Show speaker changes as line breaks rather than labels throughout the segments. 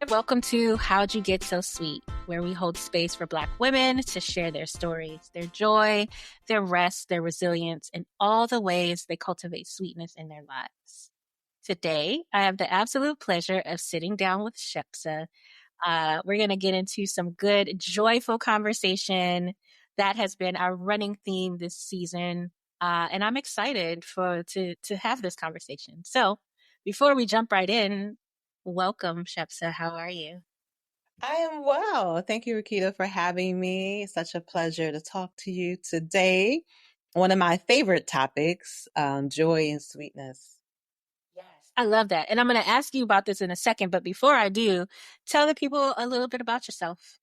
Welcome to How'd You Get So Sweet, where we hold space for Black women to share their stories, their joy, their rest, their resilience, and all the ways they cultivate sweetness in their lives. Today, I have the absolute pleasure of sitting down with Shepsa. We're going to get into some good, joyful conversation. That has been our running theme this season, and I'm excited to have this conversation. So, before we jump right in, welcome, Shepsa. How are you?
I am well. Thank you, Rakita, for having me. Such a pleasure to talk to you today. One of my favorite topics, joy and sweetness.
Yes. I love that. And I'm going to ask you about this in a second. But before I do, tell the people a little bit about yourself.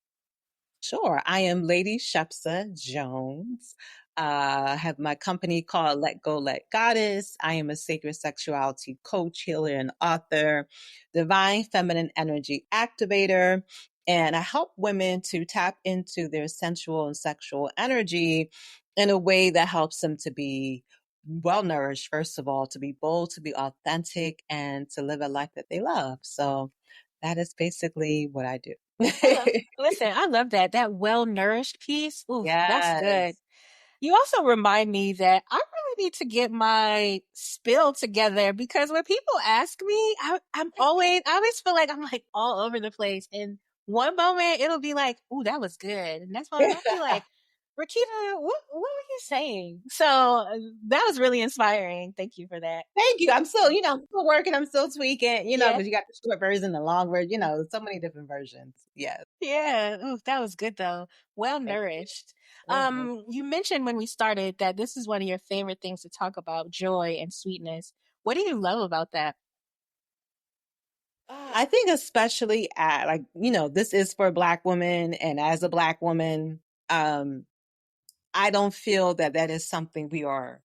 Sure. I am Lady Shepsa Jones. I have my company called Let Go, Let Goddess. I am a sacred sexuality coach, healer, and author, divine feminine energy activator. And I help women to tap into their sensual and sexual energy in a way that helps them to be well nourished, first of all, to be bold, to be authentic, and to live a life that they love. So that is basically what I do.
Listen, I love that. That well nourished piece. Ooh, that's good.
Yes.
You also remind me that I really need to get my spill together because when people ask me, I always feel like I'm like all over the place. And one moment it'll be like, ooh, that was good. And next moment I'll be like, Rakita, what were you saying? So that was really inspiring. Thank you for that.
Thank you. I'm still, still working. I'm still tweaking,
Yeah.
because you got the short version, the long version, so many different versions. Yes.
Yeah. Ooh, that was good though. Well
Thank you.
nourished.
Mhm.
You mentioned when we started that this is one of your favorite things to talk about, joy and sweetness. What do you love about that?
I think especially at this is for Black women, and as a Black woman, um, I don't feel that that is something we are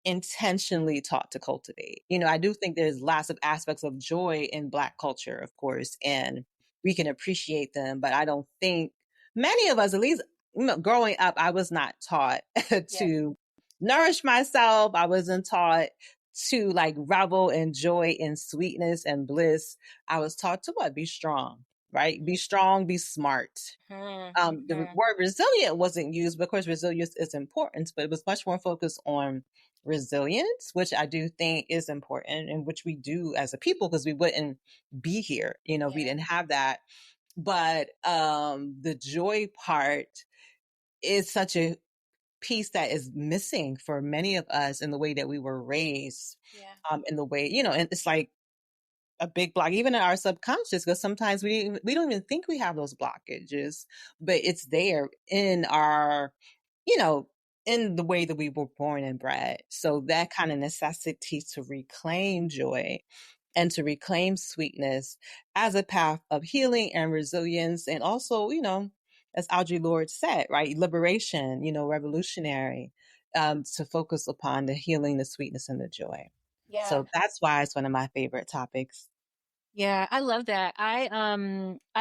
intentionally taught to cultivate. I do think there's lots of aspects of joy in Black culture, of course, and we can appreciate them, but I don't think many of us, at least, growing up, I was not taught
Yeah.
to nourish myself. I wasn't taught to like revel in joy and sweetness and bliss. I was taught to what? Be strong, right? Be strong, be smart. The
Mm-hmm.
word resilient wasn't used, but of course, resilience is important, but it was much more focused on resilience, which I do think is important and which we do as a people because we wouldn't be here, we
Yeah.
didn't have that. But the joy part is such a piece that is missing for many of us in the way that we were raised,
Yeah.
in the way, and it's like a big block, even in our subconscious, because sometimes we don't even think we have those blockages, but it's there in our, you know, in the way that we were born and bred. So that kind of necessity to reclaim joy and to reclaim sweetness as a path of healing and resilience, and also, as Audre Lorde said, right, liberation, revolutionary, to focus upon the healing, the sweetness, and the joy.
Yeah.
So that's why it's one of my favorite topics.
Yeah, I love that.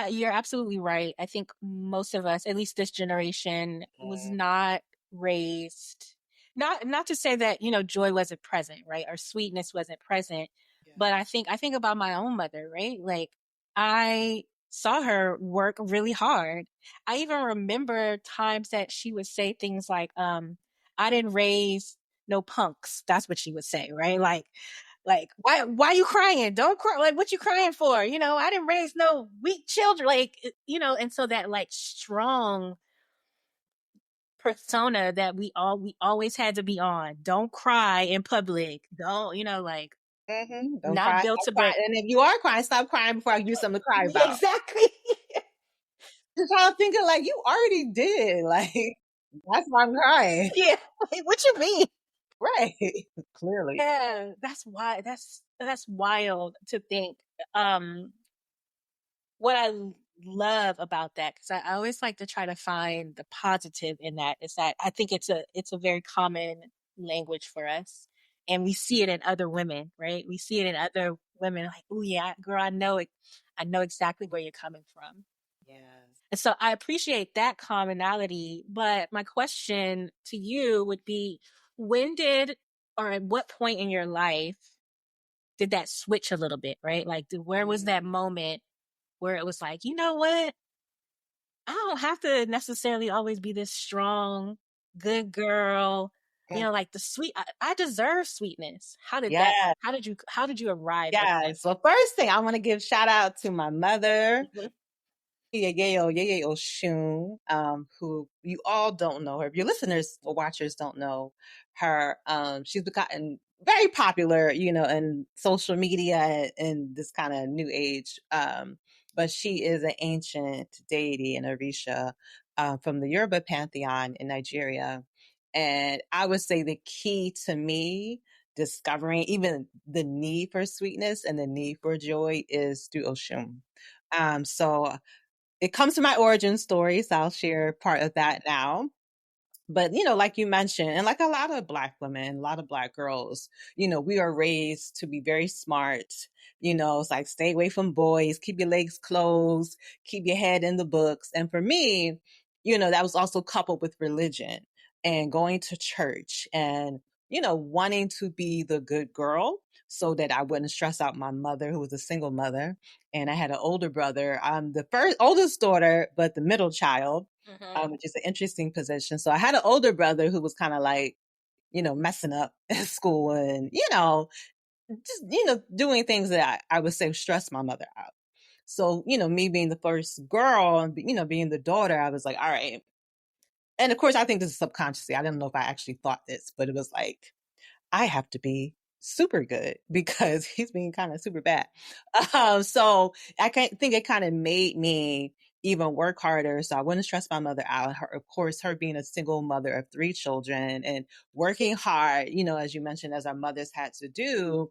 You're absolutely right. I think most of us, at least this generation, was not raised, not to say that, joy wasn't present, right? Or sweetness wasn't present. But I think about my own mother, right? Like I saw her work really hard. I even remember times that she would say things like, I didn't raise no punks. That's what she would say, right? Like why you crying? Don't cry. Like what you crying for? I didn't raise no weak children. Like and so that like strong persona that we always had to be on. Don't cry in public. Don't like
Don't
not
cry,
built
stop
to
crying.
break.
And if you are crying, stop crying before I give you something to cry about.
Exactly.
Because I'm thinking, like, you already did. Like, that's why I'm crying.
Yeah. Like, what you mean?
Right. Clearly.
Yeah, that's why that's wild to think. Um what I love about that, because I always like to try to find the positive in that, is that I think it's a very common language for us, and we see it in other women, right? We see it in other women, like, oh yeah, girl, I know exactly where you're coming from.
Yes.
And so I appreciate that commonality. But my question to you would be, when did or at what point in your life did that switch a little bit, right? Like, where was
Mm.
that moment where it was like, you know what? I don't have to necessarily always be this strong, good girl. You
Yeah.
know, like the sweet, I deserve sweetness.
Yeah.
How did you arrive at
Yeah.
that?
So first thing I want to give shout out to my mother,
Mhm,
Yeye Oshun, who you all don't know her. If your listeners or watchers don't know her, she's gotten very popular, in social media in this kind of new age. But she is an ancient deity in Orisha, from the Yoruba pantheon in Nigeria. And I would say the key to me discovering even the need for sweetness and the need for joy is through Oshun. So it comes to my origin story, so I'll share part of that now. But, like you mentioned, and like a lot of Black women, a lot of Black girls, we are raised to be very smart. It's like stay away from boys, keep your legs closed, keep your head in the books. And for me, that was also coupled with religion and going to church and, wanting to be the good girl so that I wouldn't stress out my mother, who was a single mother. And I had an older brother. I'm the first oldest daughter, but the middle child,
mhm,
which is an interesting position. So I had an older brother who was kind of like, messing up at school and, just, doing things that I would say stress my mother out. So, me being the first girl and, being the daughter, I was like, all right. And of course, I think this is subconsciously. I didn't know if I actually thought this, but it was like, I have to be super good because he's being kind of super bad. So think it kind of made me even work harder. So I wouldn't stress my mother out. Her, of course, her being a single mother of three children and working hard, as you mentioned, as our mothers had to do,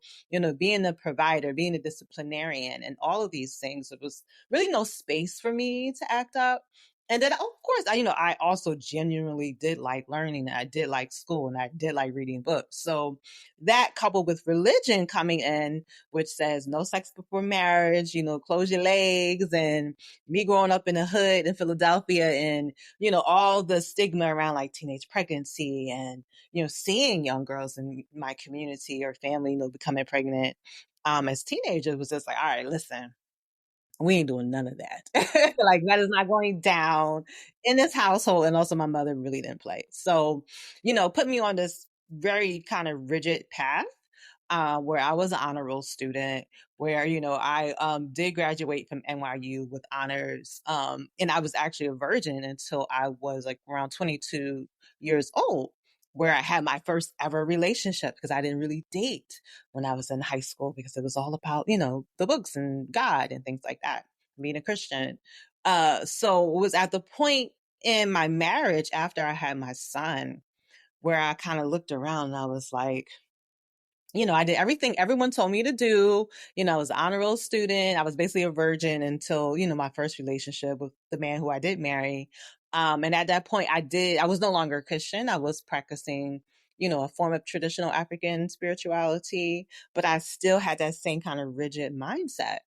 being the provider, being a disciplinarian, and all of these things. It was really no space for me to act up. And then, of course, I also genuinely did like learning. I did like school and I did like reading books. So that coupled with religion coming in, which says no sex before marriage, close your legs, and me growing up in the hood in Philadelphia and, all the stigma around like teenage pregnancy and, seeing young girls in my community or family, becoming pregnant as teenagers was just like, all right, listen, we ain't doing none of that. Like that is not going down in this household. And also my mother really didn't play. So, put me on this very kind of rigid path. Where I was an honor roll student, where I did graduate from NYU with honors, and I was actually a virgin until I was like around 22 years old, where I had my first ever relationship because I didn't really date when I was in high school because it was all about the books and God and things like that, being a Christian. So it was at the point in my marriage after I had my son where I kind of looked around and I was like, I did everything everyone told me to do. I was an honor roll student. I was basically a virgin until, my first relationship with the man who I did marry. And at that point, I was no longer a Christian. I was practicing, a form of traditional African spirituality, but I still had that same kind of rigid mindset.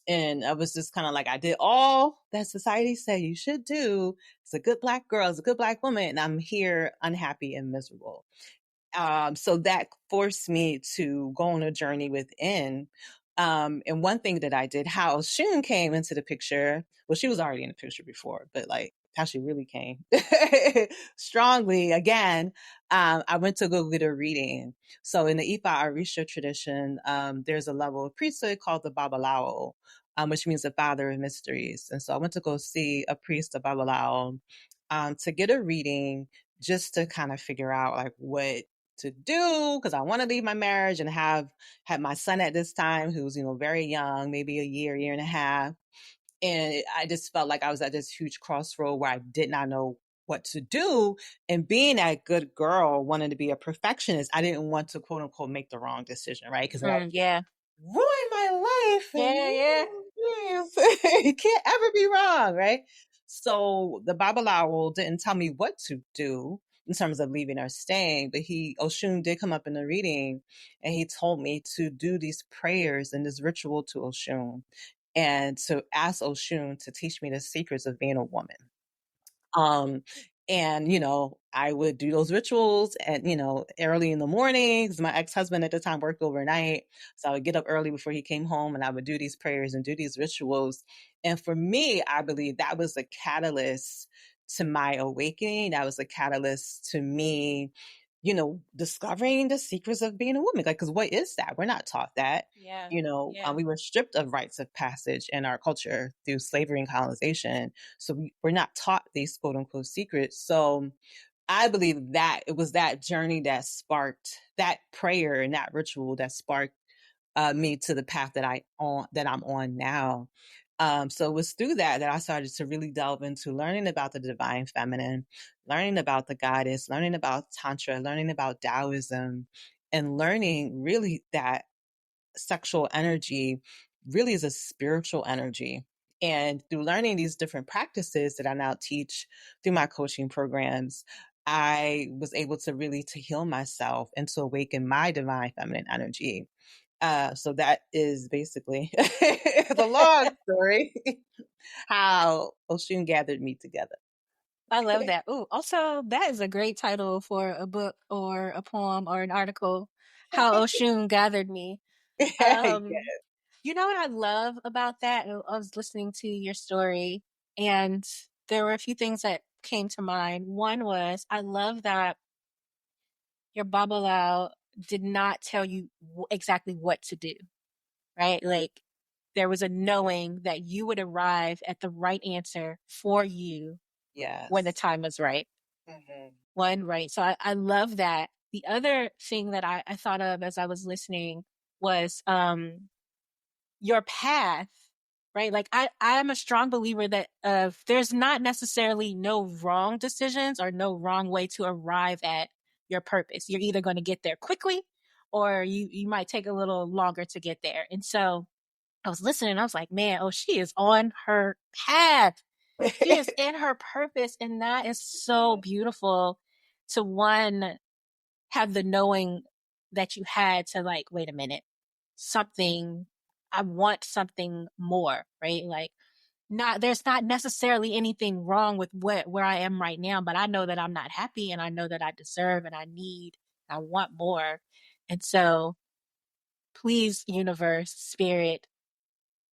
And I was just kind of like, I did all that society said you should do. It's a good Black girl, it's a good Black woman, and I'm here unhappy and miserable. So that forced me to go on a journey within. And one thing that I did, how Shun came into the picture, well, she was already in the picture before, but like how she really came strongly again, I went to go get a reading. So in the Ifa Arisha tradition, there's a level of priesthood called the Babalao, which means the father of mysteries. And so I went to go see a priest, of Babalao, to get a reading just to kind of figure out like what to do because I want to leave my marriage and had my son at this time who's very young, maybe a year and a half, and I just felt like I was at this huge crossroad where I did not know what to do. And being that good girl, wanting to be a perfectionist, I didn't want to quote unquote make the wrong decision, right? Because
mm, yeah,
ruin my life and
yeah, yeah.
it can't ever be wrong, right? So the Babalawo didn't tell me what to do in terms of leaving or staying, but Oshun did come up in the reading and he told me to do these prayers and this ritual to Oshun and to ask Oshun to teach me the secrets of being a woman. Um, And, I would do those rituals and, early in the mornings. My ex-husband at the time worked overnight. So I would get up early before he came home and I would do these prayers and do these rituals. And for me, I believe that was a catalyst to my awakening. That was a catalyst to me, discovering the secrets of being a woman. Like, because what is that? We're not taught that.
Yeah. Yeah.
We were stripped of rites of passage in our culture through slavery and colonization. So we're not taught these quote unquote secrets. So I believe that it was that journey that sparked that prayer and that ritual that sparked me to the path that I'm on now. So it was through that I started to really delve into learning about the divine feminine, learning about the goddess, learning about tantra, learning about Taoism, and learning really that sexual energy really is a spiritual energy. And through learning these different practices that I now teach through my coaching programs, I was able to really to heal myself and to awaken my divine feminine energy. So that is basically the long story how Oshun gathered me together.
I love that. Oh, also, that is a great title for a book or a poem or an article. How Oshun Gathered Me.
Yeah.
Um, you know what I love about that? I was listening to your story, and there were a few things that came to mind. One was I love that your Babalao did not tell you exactly what to do, right? Like there was a knowing that you would arrive at the right answer for you when the
Yes.
time was right.
Mhm.
One, right. So I love that. The other thing that I thought of as I was listening was your path, right? Like I'm a strong believer that there's not necessarily no wrong decisions or no wrong way to arrive at your purpose. You're either going to get there quickly or you might take a little longer to get there. And so I was listening, I was like, man, oh, she is on her path. She is in her purpose. And that is so
Mhm.
beautiful to one have the knowing that you had to like, wait a minute, something, I want something more, right? Like, not, there's not necessarily anything wrong with where I am right now, but I know that I'm not happy and I know that I deserve and I need, I want more. And so, please, universe, spirit,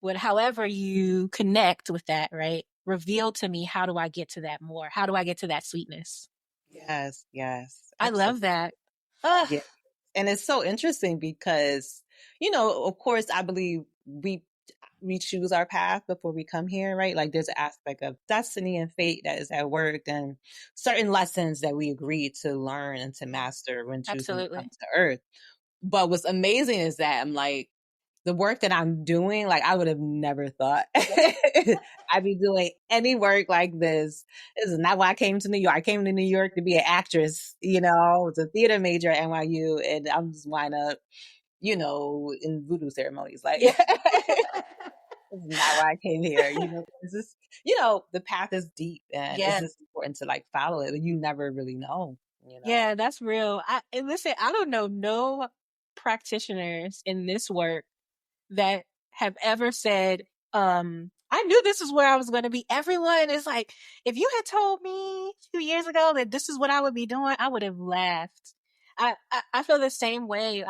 would however you connect with that, right? Reveal to me, how do I get to that more? How do I get to that sweetness?
Yes, yes,
I
absolutely.
love that. Ugh,
Yeah. And it's so interesting because, of course, I believe we choose our path before we come here, right? Like there's an aspect of destiny and fate that is at work and certain lessons that we agree to learn and to master when choosing to come
absolutely.
to earth. But what's amazing is that I'm like, the work that I'm doing, like I would have never thought I'd be doing any work like this. This is not why I came to New York. I came to New York to be an actress, I was a theater major at NYU and I'm just wind up, in voodoo ceremonies. Like
Yeah.
this is not why I came here. It's just, the path is deep and it's
Yeah.
just important to like follow it, but you never really know.
Yeah, that's real. And listen, I don't know no practitioners in this work that have ever said, I knew this is where I was going to be. Everyone is like, if you had told me 2 years ago that this is what I would be doing, I would have laughed. I feel the same way.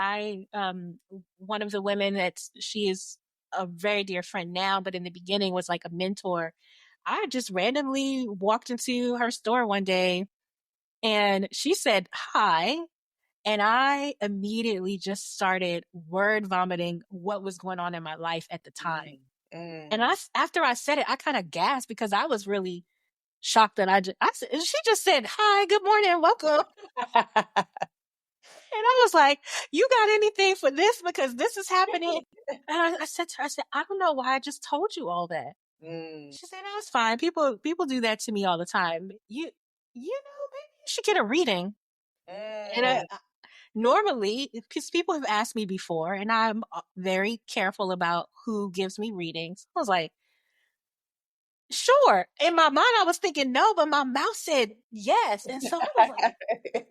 One of the women she is a very dear friend now, but in the beginning was like a mentor. I just randomly walked into her store one day and she said hi. And I immediately just started word vomiting what was going on in my life at the time.
Mm,
And
mm.
after I said it, I kind of gasped because I was really shocked that she just said, hi, good morning, welcome. And I was like, you got anything for this? Because this is happening. And I said to her, I said, I don't know why I just told you all that.
Mm,
She said, no, it's fine. People do that to me all the time. Maybe you should get a reading. And
mm.
normally, because people have asked me before, and I'm very careful about who gives me readings. I was like, sure. In my mind, I was thinking no, but my mouth said yes. And so I was like,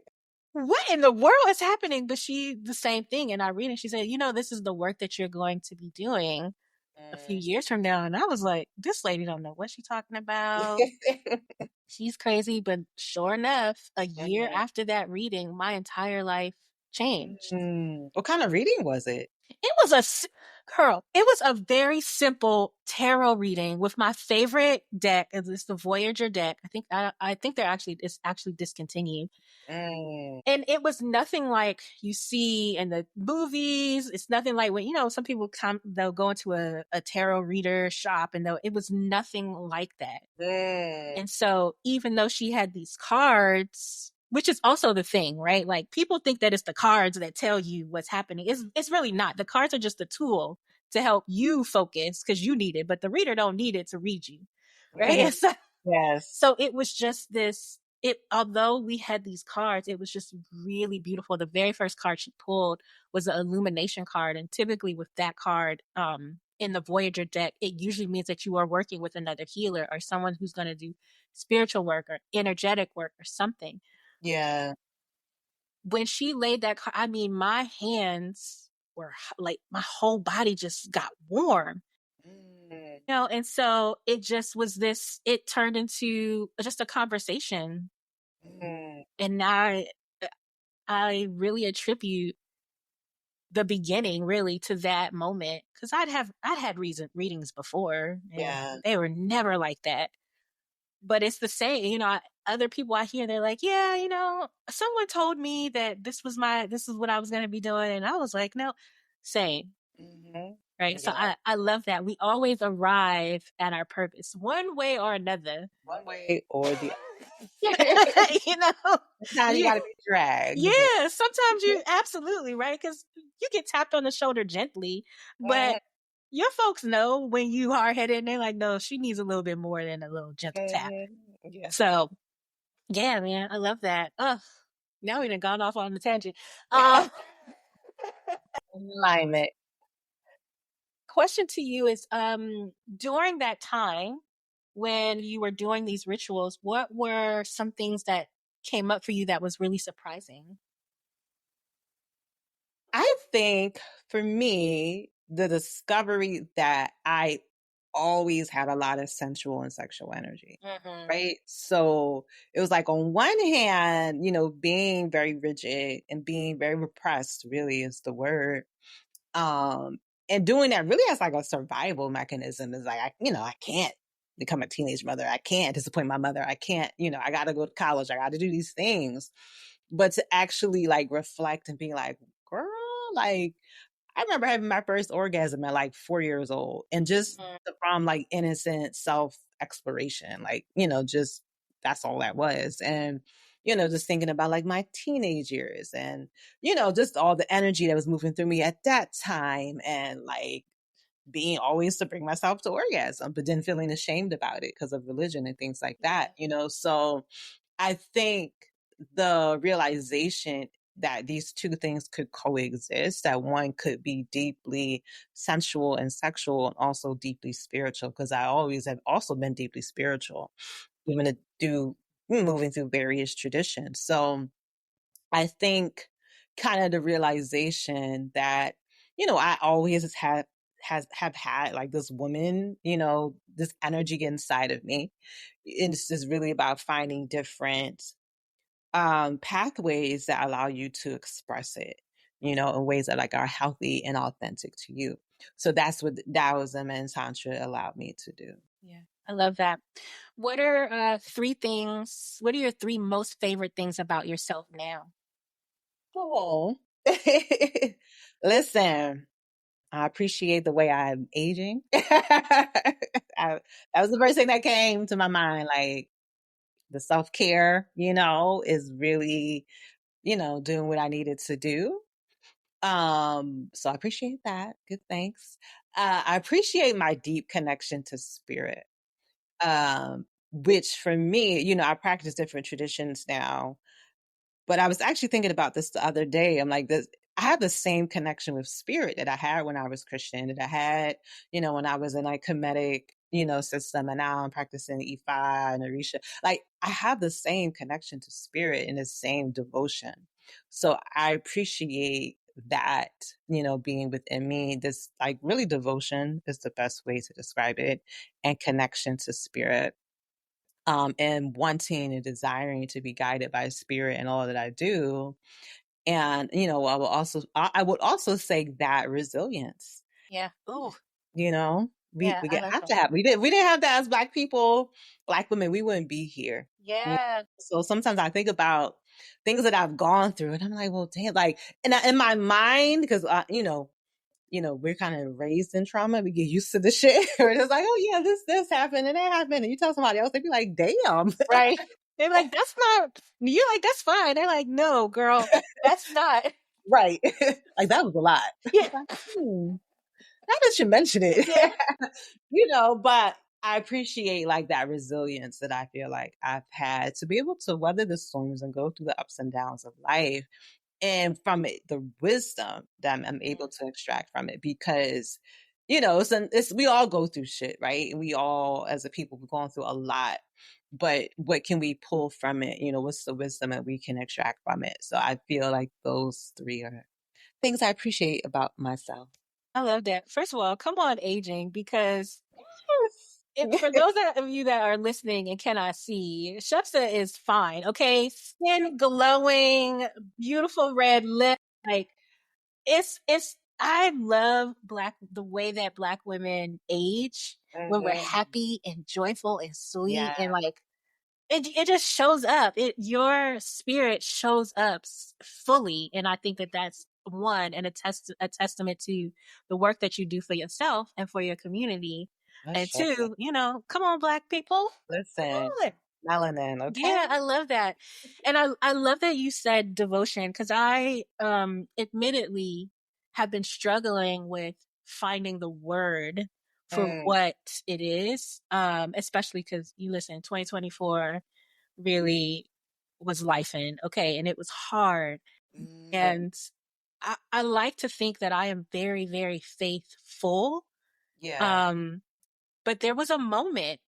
what in the world is happening? But the same thing. And I read it. She said, this is the work that you're going to be doing a few
Mm.
years from now. And I was like, this lady don't know what she's talking about. She's crazy, but sure enough, a year
Mhm.
after that reading, my entire life changed.
What kind of reading was it?
It was girl, it was a very simple tarot reading with my favorite deck. It's the Voyager deck. I think it's actually discontinued.
Mm,
And it was nothing like you see in the movies. It's nothing like when, some people they'll go into a tarot reader shop and it was nothing like that.
mm,
And so even though she had these cards, which is also the thing, right? Like people think that it's the cards that tell you what's happening. It's really not. The cards are just a tool to help you focus because you need it, but the reader don't need it to read you. Right.
mhm.
And so
Yes.
so it was just although we had these cards, it was just really beautiful. The very first card she pulled was an illumination card. And typically with that card, in the Voyager deck, it usually means that you are working with another healer or someone who's going to do spiritual work or energetic work or something.
Yeah.
When she laid that card, I mean, my hands were like, my whole body just got warm.
Mm,
And so it just was it turned into just a conversation.
mm,
And I really attribute the beginning really to that moment because I'd had readings before and
yeah.
they were never like that. But it's the same, other people I hear, they're like, yeah, someone told me that this is what I was going to be doing. And I was like, no, same.
Mhm.
Right. So
Yeah.
I love that. We always arrive at our purpose one way or another.
One way or the
you know,
Sometimes you
you,
gotta be dragged, but
yeah, sometimes you absolutely right because you get tapped on the shoulder gently, but
Mhm,
your folks know when you hard headed and they're like, no, she needs a little bit more than a little gentle tap.
mhm. Yeah.
So yeah, man, I love that. Now we done gone off on the tangent. Um,
Alignment.
question to you is, during that time when you were doing these rituals, what were some things that came up for you that was really surprising?
I think for me, the discovery that I always had a lot of sensual and sexual energy.
Mm-hmm.
Right. So it was like, on one hand, being very rigid and being very repressed really is the word. Um, and doing that really as like a survival mechanism is like, I can't become a teenage mother. I can't disappoint my mother. I can't, I got to go to college. I got to do these things. But to actually like reflect and be like, girl, like, I remember having my first orgasm at like 4 years old and just from like innocent self exploration, like, just that's all that was. And, just thinking about like my teenage years and, just all the energy that was moving through me at that time and like being always to bring myself to orgasm, but then feeling ashamed about it because of religion and things like that,
Yeah.
So I think the realization that these two things could coexist, that one could be deeply sensual and sexual and also deeply spiritual, because I always have also been deeply spiritual, even to do moving through various traditions. So I think kind of the realization that, I always have had like this woman, this energy inside of me. It's just really about finding different pathways that allow you to express it, in ways that like are healthy and authentic to you. So that's what Taoism and Tantra allowed me to do.
Yeah, I love that. What are your three most favorite things about yourself now?
Oh, listen, I appreciate the way I'm aging. That was the first thing that came to my mind. Like the self care, is really, doing what I needed to do. So I appreciate that. Good, thanks. I appreciate my deep connection to spirit. Which for me, I practice different traditions now, but I was actually thinking about this the other day. I'm like, this, I have the same connection with spirit that I had when I was Christian, that I had, when I was in like Kemetic, system, and now I'm practicing Ifa and Orisha. Like I have the same connection to spirit and the same devotion. So I appreciate that, being within me. This like really devotion is the best way to describe it, and connection to spirit. and wanting and desiring to be guided by spirit in all that I do. And, I would also say that resilience,
Yeah. Ooh.
you know,
Yeah,
we
I
get
love
have
that.
to have we didn't have that as Black people, Black women, we wouldn't be here. You know?
Yeah.
So sometimes I think about things that I've gone through, and I'm like, well, damn, like, and in my mind, because we're kind of raised in trauma. We get used to the shit. We're just like, oh yeah, this happened and that happened, and you tell somebody else, they be like, damn,
Right. They're like, that's not, you're like, that's fine. They're like, no, girl, that's not.
right? Like that was a lot.
Yeah.
It's like, now that you mention it,
Yeah.
but I appreciate like that resilience that I feel like I've had to be able to weather the storms and go through the ups and downs of life. And from it, the wisdom that I'm able to extract from it, because we all go through shit, right? And we all, as a people, we're going through a lot. But what can we pull from it? What's the wisdom that we can extract from it? So I feel like those three are things I appreciate about myself.
I love that. First of all, come on, aging, because for
Yes.
those of you that are listening and cannot see, Shepsa is fine. Okay. Skin glowing, beautiful red lip. Like, I love the way that Black women age when we're
Mhm.
happy and joyful and sweet,
Yeah,
and like it just shows up. Your spirit shows up fully, and I think that that's one, and a testament to the work that you do for yourself and for your community,
that's
and
Shepsa.
two, come on, Black people,
Listen,
come on.
melanin,
Yeah,
okay?
I love that. And I love that you said devotion, because I admittedly have been struggling with finding the word for
Mm,
what it is. Especially because you listen, 2024 really was life in, okay, and it was hard.
mm,
And I like to think that I am very, very faithful.
yeah.
Um but there was a moment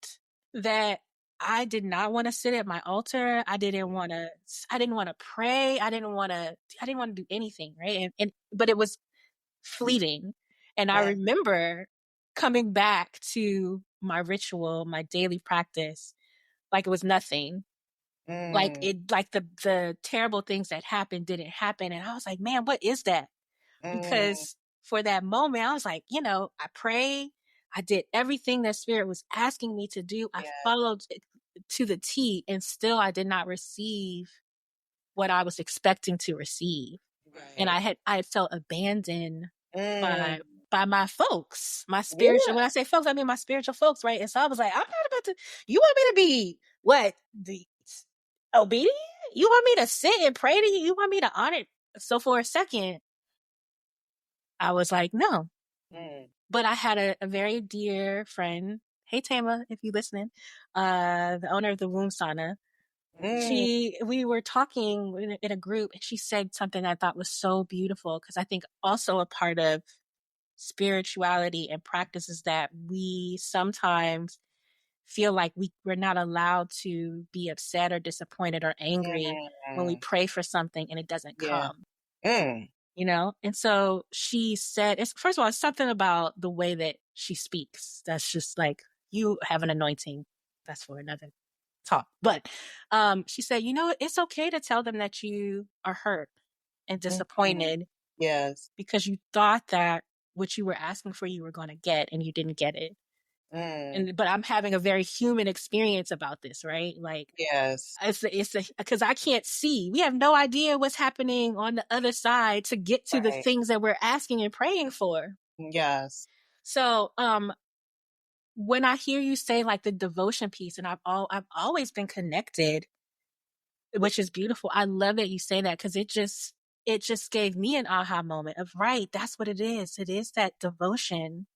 that I did not want to sit at my altar. I didn't want to pray. I didn't want to do anything, right? And but it was fleeting. And I
Mm,
remember coming back to my ritual, my daily practice, like it was nothing.
mm,
Like the terrible things that happened didn't happen. And I was like, man, what is that?
mm,
Because for that moment, I was like, I prayed. I did everything that Spirit was asking me to do. I
yeah,
followed it to the T, and still I did not receive what I was expecting to receive. And
right.
I had felt abandoned by
Mm,
by my folks, my
yeah.
spiritual. When I say folks, I mean my spiritual folks, right? And so I was like, I'm not about to. You want me to be what, the obedient? You want me to sit and pray to you? You want me to honor? So for a second, I was like, no.
Mm,
But I had a very dear friend. Hey Tama, if you listening, the owner of the womb sauna.
mm,
We were talking in a group, and she said something I thought was so beautiful, because I think also a part of spirituality and practices that we sometimes feel like we're not allowed to be upset or disappointed or angry when we
mm,
pray for something and it doesn't
yeah.
come.
Mm,
And so she said, it's first of all, it's something about the way that she speaks that's just like, you have an anointing. That's for another talk. But she said, it's okay to tell them that you are hurt and
mhm.
disappointed,
Yes.
because you thought that what you were asking for you were going to get, and you didn't get it.
Mm,
And but I'm having a very human experience about this, right? Like,
yes.
it's because I can't see. We have no idea what's happening on the other side to get to the
Right.
things that we're asking and praying for.
Yes.
So, when I hear you say like the devotion piece, and I've always been connected, which is beautiful. I love that you say that, because it just gave me an aha moment of, right, that's what it is. It is that devotion.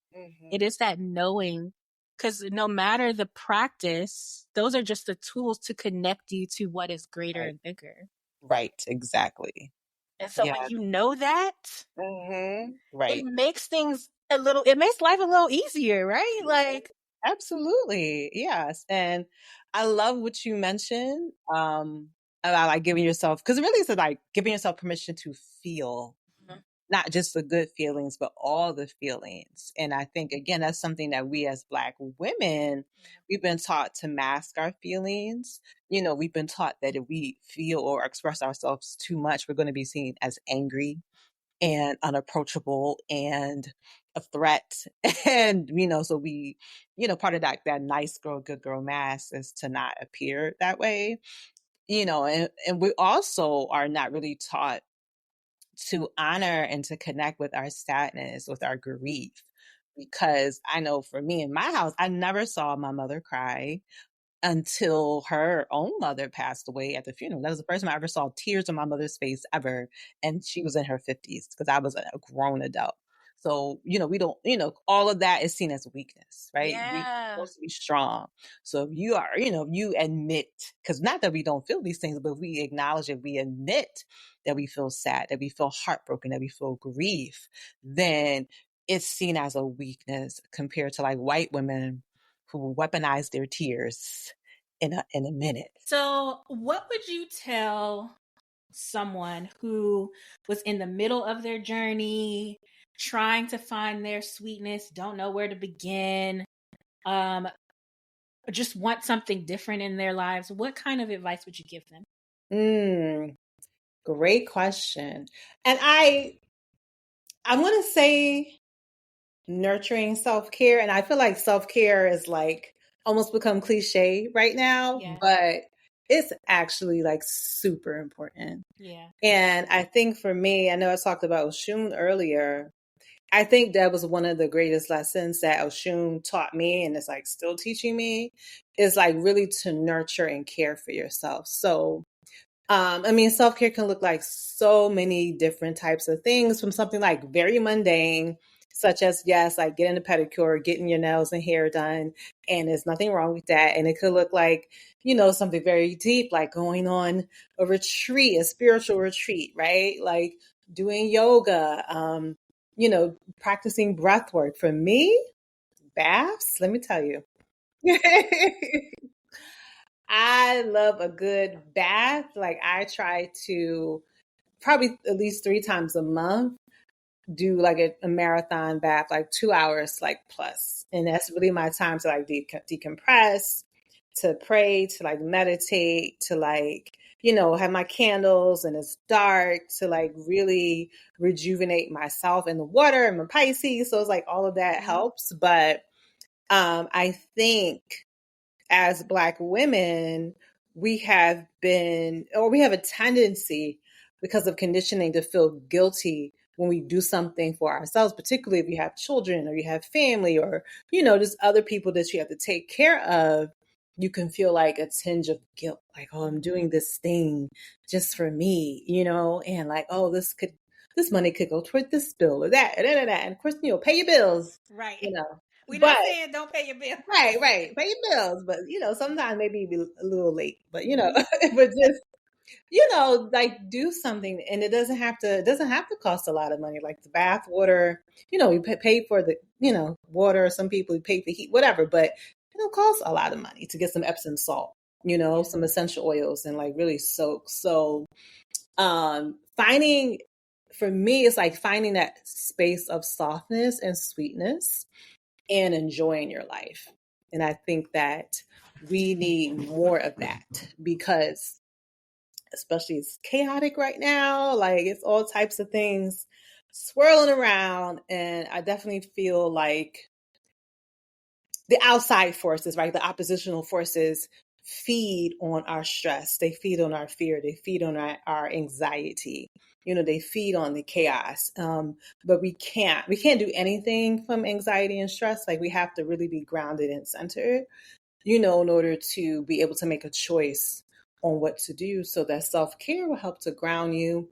It
Hmm.
is that knowing, because no matter the practice, those are just the tools to connect you to what is greater
Right.
and bigger.
Right. Exactly.
And so when
Yeah.
you know that, it
Right.
makes things it makes life a little easier, right? Like,
Absolutely. Yes. And I love what you mentioned about like giving yourself, because it really is like giving yourself permission to feel, not just the good feelings, but all the feelings. And I think, again, that's something that we as Black women, we've been taught to mask our feelings. We've been taught that if we feel or express ourselves too much, we're going to be seen as angry and unapproachable and a threat. And, so part of that nice girl, good girl mask is to not appear that way. And we also are not really taught to honor and to connect with our sadness, with our grief. Because I know for me in my house, I never saw my mother cry until her own mother passed away at the funeral. That was the first time I ever saw tears on my mother's face ever. And she was in her 50s because I was a grown adult. So, we don't, all of that is seen as weakness, right? We're
Yeah.
supposed to be strong. So if you are, if you admit, because not that we don't feel these things, but we acknowledge it, we admit that we feel sad, that we feel heartbroken, that we feel grief, then it's seen as a weakness compared to like white women who weaponize their tears in a minute.
So, what would you tell someone who was in the middle of their journey, trying to find their sweetness, don't know where to begin, um, just want something different in their lives? What kind of advice would you give them?
Mm, great question. And I want to say nurturing self-care, and I feel like self-care is like almost become cliche right now,
Yeah.
but it's actually like super important.
Yeah.
And I think for me, I know I talked about Oshun earlier. I think that was one of the greatest lessons that Oshun taught me, and it's like still teaching me, is like really to nurture and care for yourself. So self-care can look like so many different types of things, from something like very mundane, such as, yes, like getting a pedicure, getting your nails and hair done. And there's nothing wrong with that. And it could look like, something very deep, like going on a retreat, a spiritual retreat, right? Like doing yoga, practicing breath work. For me, baths, let me tell you. I love a good bath. Like I try to probably at least 3 times a month do like a marathon bath, like 2 hours, like plus. And that's really my time to like decompress, to pray, to like meditate, to like, have my candles and it's dark, to like really rejuvenate myself in the water and my Pisces. So it's like all of that helps. But I think as Black women, we have been, or we have a tendency because of conditioning to feel guilty when we do something for ourselves, particularly if you have children or you have family or, just other people that you have to take care of. You can feel like a tinge of guilt, like, oh, I'm doing this thing just for me, and like, oh, this money could go toward this bill or that, and that. And of course, pay your bills,
Right. We're
but
not saying don't pay your bill.
right, right. Pay your bills, but sometimes maybe be a little late. But but just like do something, and it doesn't have to cost a lot of money. Like the bath water, we pay for the water. Some people pay for heat, whatever. But it don't cost a lot of money to get some Epsom salt,
Yeah.
some essential oils, and like really soak. So, finding for me, it's like finding that space of softness and sweetness and enjoying your life. And I think that we need more of that because, especially it's chaotic right now, like it's all types of things swirling around. And I definitely feel like the outside forces, right? The oppositional forces feed on our stress. They feed on our fear. They feed on our anxiety. They feed on the chaos. But we can't do anything from anxiety and stress. Like we have to really be grounded and centered, in order to be able to make a choice on what to do. So that self-care will help to ground you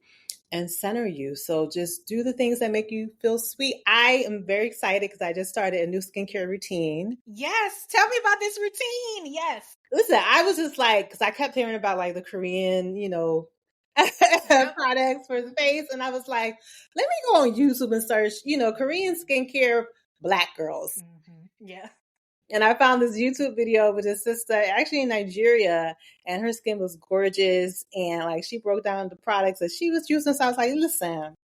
and center you. So just do the things that make you feel sweet. I am very excited because I just started a new skincare routine.
Yes. Tell me about this routine. Yes.
Listen, I was just like, because I kept hearing about like the Korean,
Yep.
products for the face. And I was like, let me go on YouTube and search, Korean skincare Black girls.
Yeah.
And I found this YouTube video with a sister actually in Nigeria, and her skin was gorgeous. And like she broke down the products that she was using. So I was like, listen,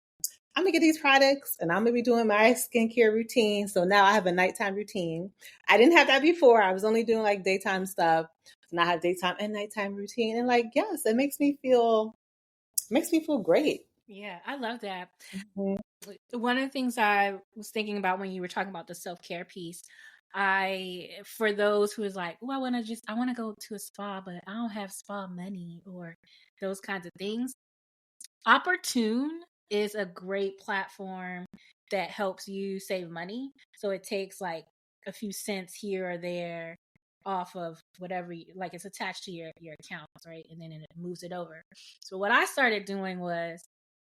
I'm gonna get these products and I'm gonna be doing my skincare routine. So now I have a nighttime routine. I didn't have that before. I was only doing like daytime stuff. Now I have daytime and nighttime routine. And like, yes, it makes me feel great.
Yeah, I love that.
Mhm.
One of the things I was thinking about when you were talking about the self-care piece, for those who is like, oh, I want to go to a spa, but I don't have spa money or those kinds of things. Opportune is a great platform that helps you save money. So it takes like a few cents here or there off of whatever like it's attached to your accounts, right? And then it moves it over. So what I started doing was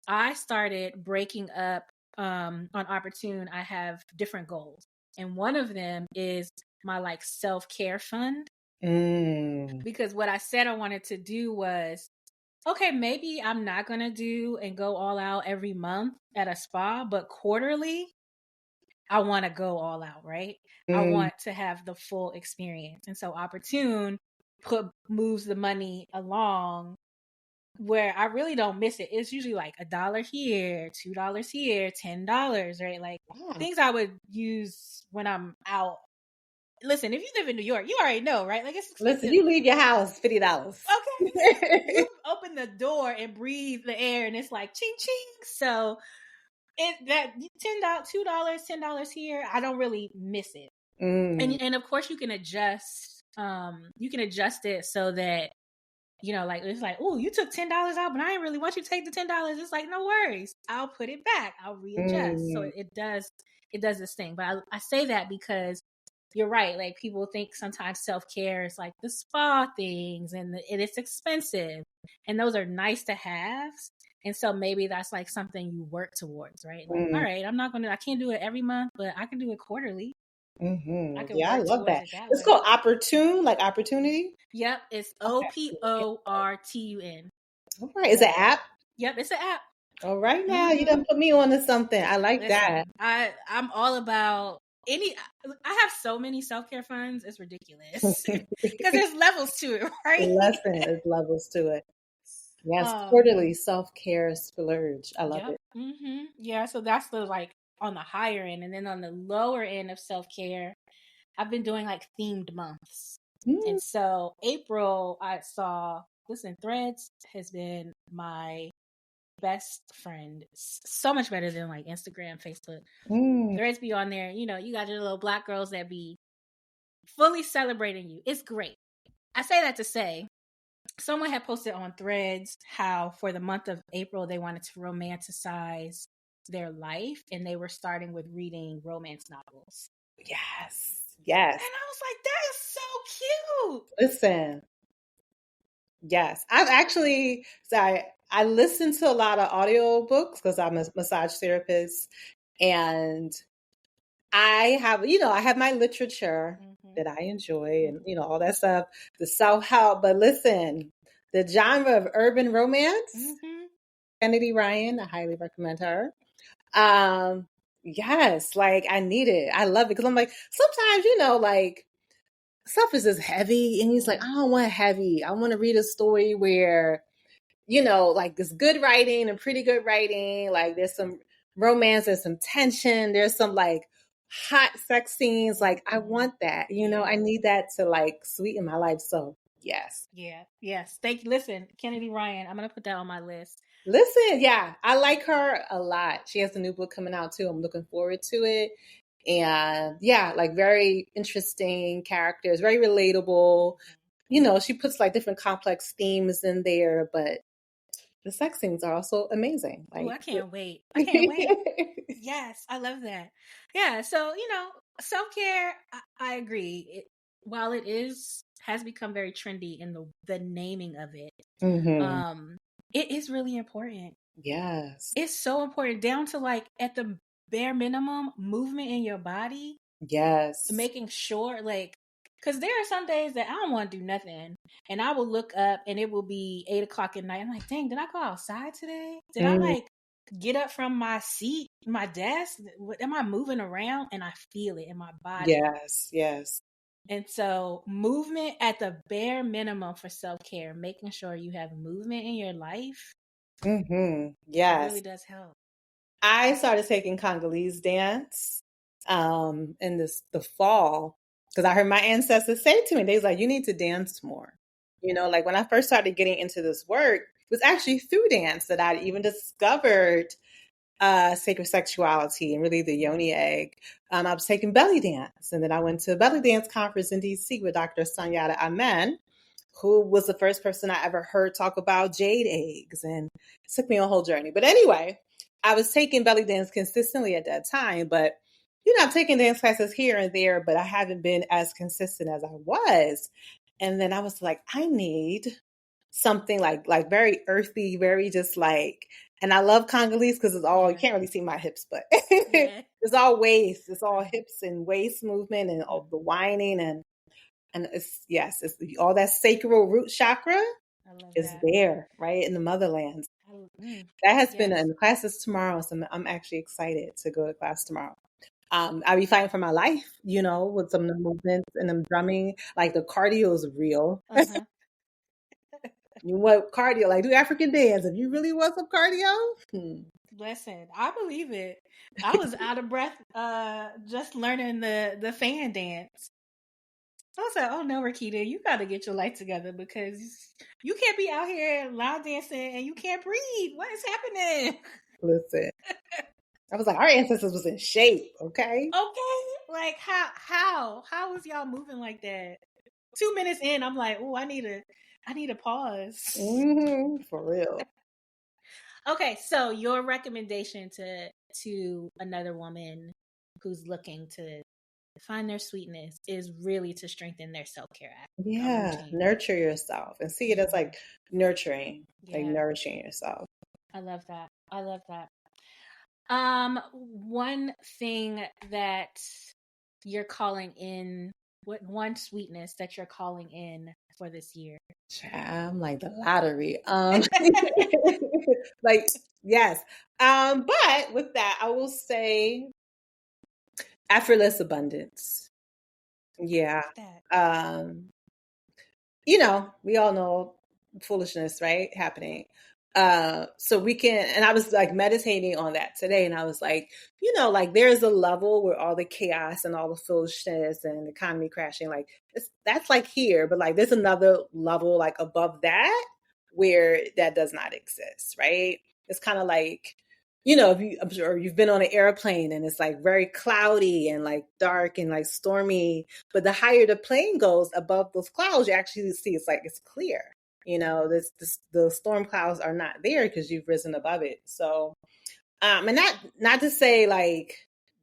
I started breaking up on Opportune. I have different goals. And one of them is my like self-care fund,
Mm,
because what I said I wanted to do was, okay, maybe I'm not going to do and go all out every month at a spa, but quarterly, I want to go all out, right? I
mm,
want to have the full experience. And so Opportune moves the money along where I really don't miss it. It's usually like $1 here, $2 here, $10, right? Like
yeah.
things I would use when I'm out. Listen, if you live in New York, you already know, right? Like it's
Listen,
expensive.
you leave your house, $50.
Okay, you open the door and breathe the air, and it's like ching ching. So it that $10, $2, $10 here, I don't really miss it.
Mm,
And of course you can adjust. You can adjust it so that like it's like, oh, you took $10 out, but I didn't really want you to take the $10. It's like, no worries, I'll put it back. I'll readjust. So
mm,
it does this thing. But I say that because you're right. Like people think sometimes self care is like the spa things and it's expensive, and those are nice to have. And so maybe that's like something you work towards, right? Like, all
mm,
right, I can't do it every month, but I can do it quarterly. I can
Yeah, I
work
love
towards
that.
it that
It's
way.
called opportune, like opportunity.
Yep, it's
Okay.
OPORTUN.
All right. Is it
So,
an app?
yep, it's an app.
All right now. You
Mm-hmm.
done put me on to something. I like that.
Listen, I'm all about any. I have so many self care funds. It's ridiculous because there's levels to it, right?
Lesson is levels to it. Yes,
um.
quarterly self-care splurge. I love
Yep.
it.
Mm-hmm. Yeah. So that's the like on the higher end, and then on the lower end of self care, I've been doing like themed months,
Mm,
and so April I saw. Listen, Threads has been my best friend. So much better than like Instagram, Facebook.
mm,
Threads be on there. You got your little black girls that be fully celebrating you. It's great. I say that to say, someone had posted on Threads how for the month of April they wanted to romanticize their life, and they were starting with reading romance novels.
yes. Yes.
And I was like, that is so cute.
Listen. Yes. I've actually sorry, I listen to a lot of audio books because I'm a massage therapist and I have my literature
Mm-hmm.
that I enjoy and, all that stuff, the self-help. But listen, the genre of urban romance,
Mm-hmm.
Kennedy Ryan, I highly recommend her. Um, yes, like I need it. I love it because I'm like, sometimes, like stuff is just heavy. And he's like, I
Mm-hmm.
don't want heavy. I want to read a story where like this good writing and pretty good writing. Like there's some romance, there's some tension, there's some like hot sex scenes. Like I
Mm-hmm.
want that, I
Yeah.
need that to like sweeten my life. So yes.
Yeah. Yes. Thank you. Listen, Kennedy Ryan, I'm gonna put that on my list.
Listen, yeah, I like her a lot. She has a new book coming out too. I'm looking forward to it. And yeah, like very interesting characters, very relatable. She puts like different complex themes in there, but the sex scenes are also amazing.
Oh,
Like
I can't wait. I can't wait. Yes, I love that. Yeah, so self care. I agree. While it has become very trendy in the naming of it,
hmm
um, it is really important.
Yes.
It's so important down to like at the bare minimum movement in your body,
Yes.
making sure like because there are some days that I don't want to do nothing, and I will look up and it will be 8 o'clock at night. I'm like, dang, did I go outside today? Did I
Mm,
like get up from my seat, my desk? Am I moving around? And I feel it in my body.
yes. Yes.
And so, movement at the bare minimum for self care, making sure you have movement in your life, it really
Yes.
does help.
I started taking Congolese dance in the fall because I heard my ancestors say to me, they was like, you need to dance more. You know, like when I first started getting into this work, it was actually through dance that I even discovered sacred sexuality and really the yoni egg. I was taking belly dance, and then I went to a belly dance conference in DC with Dr. Sanyata Amen, who was the first person I ever heard talk about jade eggs, and it took me a whole journey. But anyway, I was taking belly dance consistently at that time, but I'm taking dance classes here and there, but I haven't been as consistent as I was. And then I was like, I need something like very earthy, very just like, and I love Congolese because it's all, you
Yeah.
can't really see my hips, but
Yeah.
it's all waist, it's all
Right.
hips and waist movement and all
Mm.
the whining and it's, yes, it's all that sacral root chakra
I love
is
that.
there, right in the motherlands.
Mm,
That has been
yes.
in the classes tomorrow, so I'm actually excited to go to class tomorrow. I'll be fighting for my life, with some of the movements and them drumming. Like the cardio is real.
Uh-huh.
You want cardio, like do African dance. If you really want some cardio,
Listen, I believe it. I was out of breath just learning the fan dance. I was like, oh no, Rakita, you gotta get your life together because you can't be out here line dancing and you can't breathe. What is happening?
listen. I was like, our ancestors was in shape, okay?
Okay. Like how was y'all moving like that? 2 minutes in, I'm like, oh, I need a pause.
For real.
Okay, so your recommendation to another woman who's looking to find their sweetness is really to strengthen their self-care
Yeah,
routine.
nurture yourself and see it as
Mhm.
like nurturing, like
Yeah,
nourishing yourself.
I love that. I love that. One thing that you're calling in, what one sweetness that you're calling in for this year?
I'm like the lottery. Like, yes. But with that, I will say effortless abundance. Yeah.
That.
Um, we all know foolishness, right? Happening. So we can, and I was like meditating on that today, and I was like, like there's a level where all the chaos and all the foolishness and the economy crashing, like that's like here, but like there's another level like above that where that does not exist, right? It's kind of like, if I'm sure you've been on an airplane and it's like very cloudy and like dark and like stormy, but the higher the plane goes above those clouds, you actually see it's like it's clear. The storm clouds are not there because you've risen above it. So, and not to say like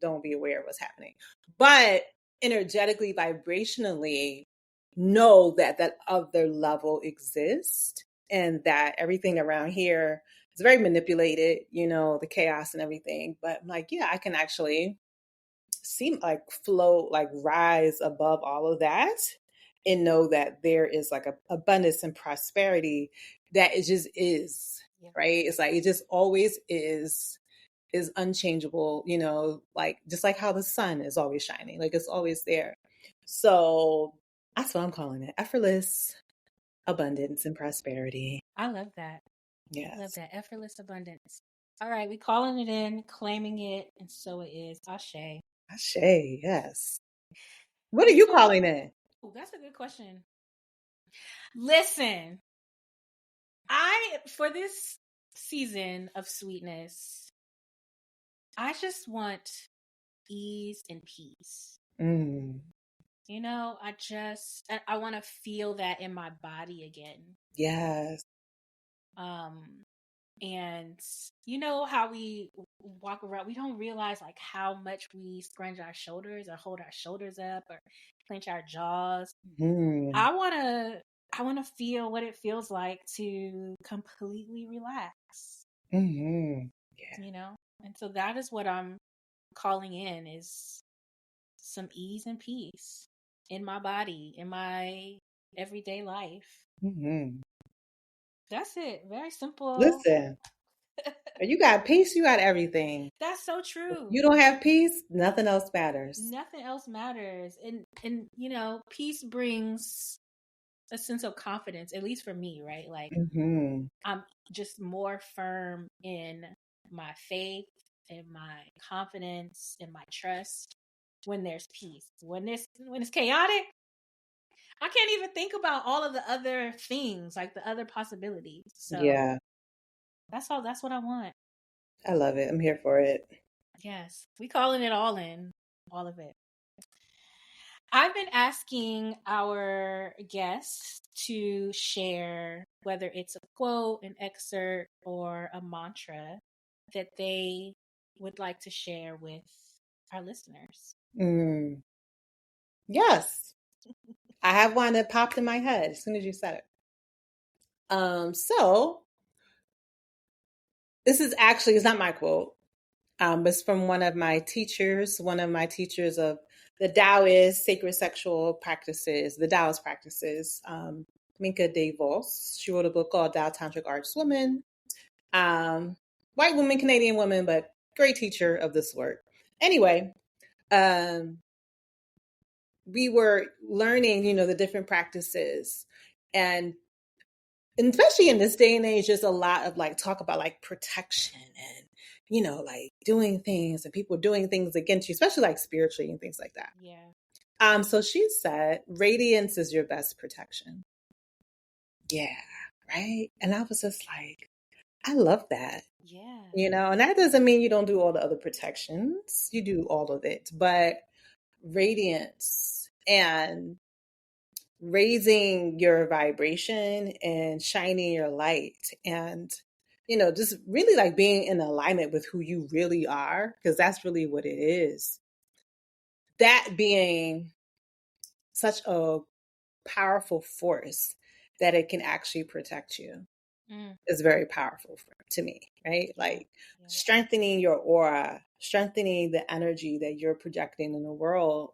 don't be aware of what's happening, but energetically, vibrationally, know that that other level exists and that everything around here is very manipulated. The chaos and everything. But I'm like, yeah, I can actually seem like float, like rise above all of that and know that there is like a abundance and prosperity that it just is,
Yeah.
right? It's like it just always is unchangeable, like just like how the sun is always shining, like it's always there. So that's what I'm calling it, effortless abundance and prosperity.
I love that. I love
Yes.
that. Effortless abundance. All right, we calling it in, claiming it, and so it is. Ashe.
Ashe, yes. What are
And
you
so,
calling it?
ooh, that's a good question. Listen, for this season of sweetness, I just want ease and peace.
Mm,
I want to feel that in my body again.
yes.
Um, and you know how we walk around, we don't realize like how much we scrunch our shoulders or hold our shoulders up or clench our jaws.
Mm,
I want to feel what it feels like to completely relax,
mm-hmm. Yeah.
you know? And so that is what I'm calling in, is some ease and peace in my body, in my everyday life.
Mm-hmm.
That's it. Very simple.
Listen, when you got peace, you got everything.
That's so
If
true.
you don't have peace, nothing else matters.
Nothing else matters. And peace brings a sense of confidence, at least for me, right? Like
Mm-hmm.
I'm just more firm in my faith. in my confidence, in my trust when there's peace. When it's chaotic, I can't even think about all of the other things, like the other possibilities. So
Yeah,
that's what I want.
I love it. I'm here for it.
Yes. We calling it all in. All of it. I've been asking our guests to share whether it's a quote, an excerpt, or a mantra that they would like to share with our listeners.
Mm, yes, I have one that popped in my head as soon as you said it. So this is actually, it's not my quote. It's from one of my teachers of the Taoist sacred sexual practices, the Taoist practices, Minka DeVos. She wrote a book called Tao Tantric Arts Woman. White woman, Canadian woman, but great teacher of this work. Anyway, um, we were learning, the different practices. And especially in this day and age, there's a lot of like talk about like protection and like doing things and people doing things against you, especially like spiritually and things like that.
Yeah.
So she said, radiance is your best protection. Yeah, right. And I was just like, I love that.
Yeah.
And that doesn't mean you don't do all the other protections. You do all of it, but radiance and raising your vibration and shining your light and just really like being in alignment with who you really are, because that's really what it is. That being such a powerful force that it can actually protect you
Mm,
is very powerful to me, right?
yeah.
Like
Yeah.
strengthening your aura, strengthening the energy that you're projecting in the world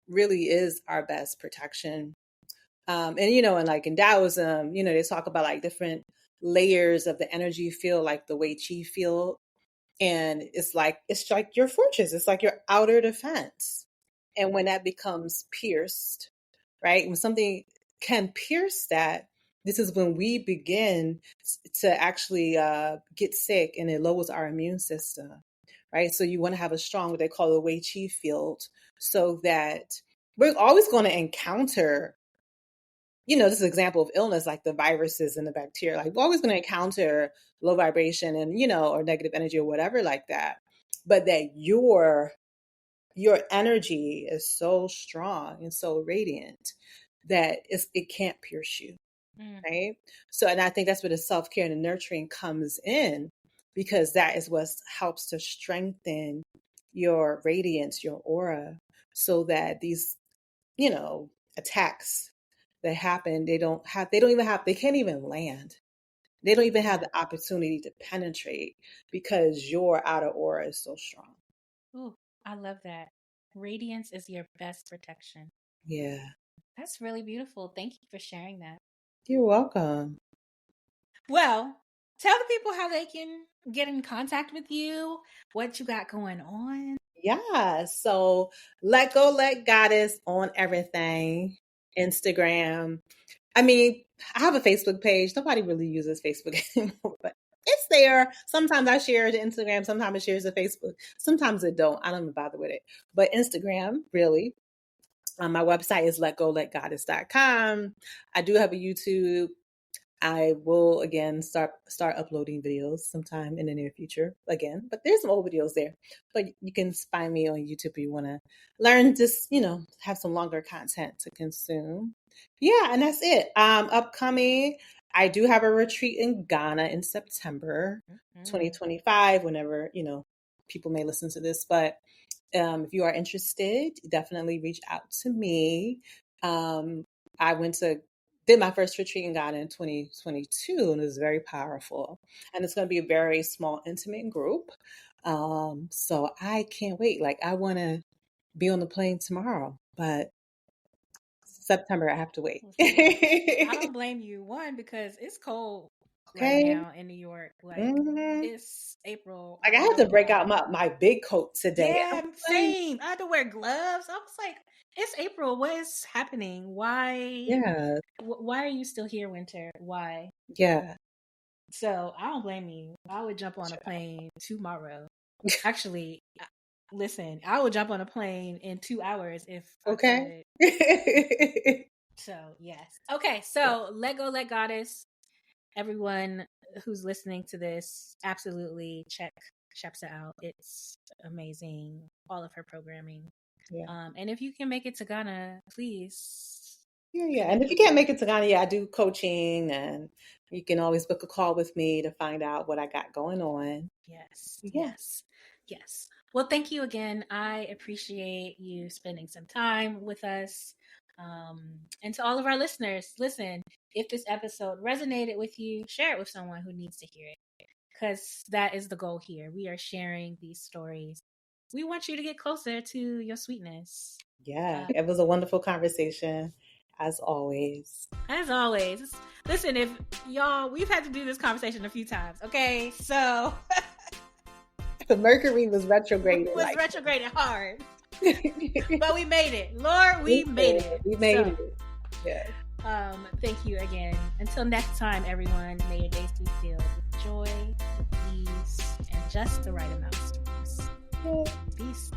really is our best protection. And like in Taoism, they talk about like different layers of the energy field, like the Wei Chi field. And it's like your fortress, it's like your outer defense. And when that becomes pierced, right? When something can pierce that, this is when we begin to actually get sick, and it lowers our immune system, right? So you want to have a strong, what they call the Wei Chi field, so that we're always going to encounter this is an example of illness, like the viruses and the bacteria. Like we're always going to encounter low vibration and or negative energy or whatever like that. But that your energy is so strong and so radiant that it can't pierce you,
Mm,
right? So, and I think that's where the self care and the nurturing comes in, because that is what helps to strengthen your radiance, your aura, so that these you know, attacks that happen, they can't even land. They don't even have
yeah.
the opportunity to penetrate because your outer aura is so strong.
Ooh, I love that. Radiance is your best protection.
Yeah.
That's really beautiful. Thank you for sharing that.
You're welcome.
Well, tell the people how they can get in contact with you, what you got going on.
Yeah. So let go, let goddess on everything. Instagram. I mean, I have a Facebook page. Nobody really uses Facebook anymore, but it's there. Sometimes I share it to Instagram. Sometimes it shares to Facebook. Sometimes it don't. I don't even bother with it. But Instagram, really. My website is letgoletgoddess.com. I do have a YouTube. I will again start uploading videos sometime in the near future again. But there's some old videos there. But you can find me on YouTube if you want to learn, just have some longer content to consume. Yeah, and that's it. Upcoming, I do have a retreat in Ghana in September
Mm-hmm.
2025, whenever, people may listen to this. But if you are interested, definitely reach out to me. Um, I did my first retreat in Ghana in 2022, and it was very powerful. And it's going to be a very small, intimate group. So I can't wait. Like I want to be on the plane tomorrow, but September I have to wait.
Listen, I don't blame you. One, because it's cold right
Okay.
now in New York. Like
Hmm.
it's April.
Like I
I
had to
don't
break out
know.
my big coat today. I
Yeah,
was like,
same. I had to wear gloves. I was like, it's April. What is happening? Why?
yeah,
Why are you still here, Winter? Why?
yeah.
So I don't blame you. I would jump on a plane tomorrow. Actually, listen, I will jump on a plane in 2 hours if I
Okay.
could. So, yes. Okay, so let go, let goddess. Everyone who's listening to this, absolutely check Shepsa out. It's amazing. All of her programming.
Yeah.
And if you can make it to Ghana, please
Yeah, yeah. And
connect
if you
with
can't
me.
make it to Ghana, yeah, I do coaching, and you can always book a call with me to find out what I got going on.
Yes,
Yeah.
yes, yes. Well, thank you again. I appreciate you spending some time with us. And to all of our listeners, listen, if this episode resonated with you, share it with someone who needs to hear it, because that is the goal here. We are sharing these stories. We want you to get closer to your sweetness.
Yeah. It was a wonderful conversation, as always.
As always, listen, if y'all, we've had to do this conversation a few times, okay? So,
Mercury was retrograded,
was
like,
retrograded hard.
we
But we made it. Lord, we made
did.
it.
We made
So,
it. Yeah.
thank you again. Until next time, everyone, may your days be filled with joy, ease, and just the right amount of stress.
Yeah.
Peace.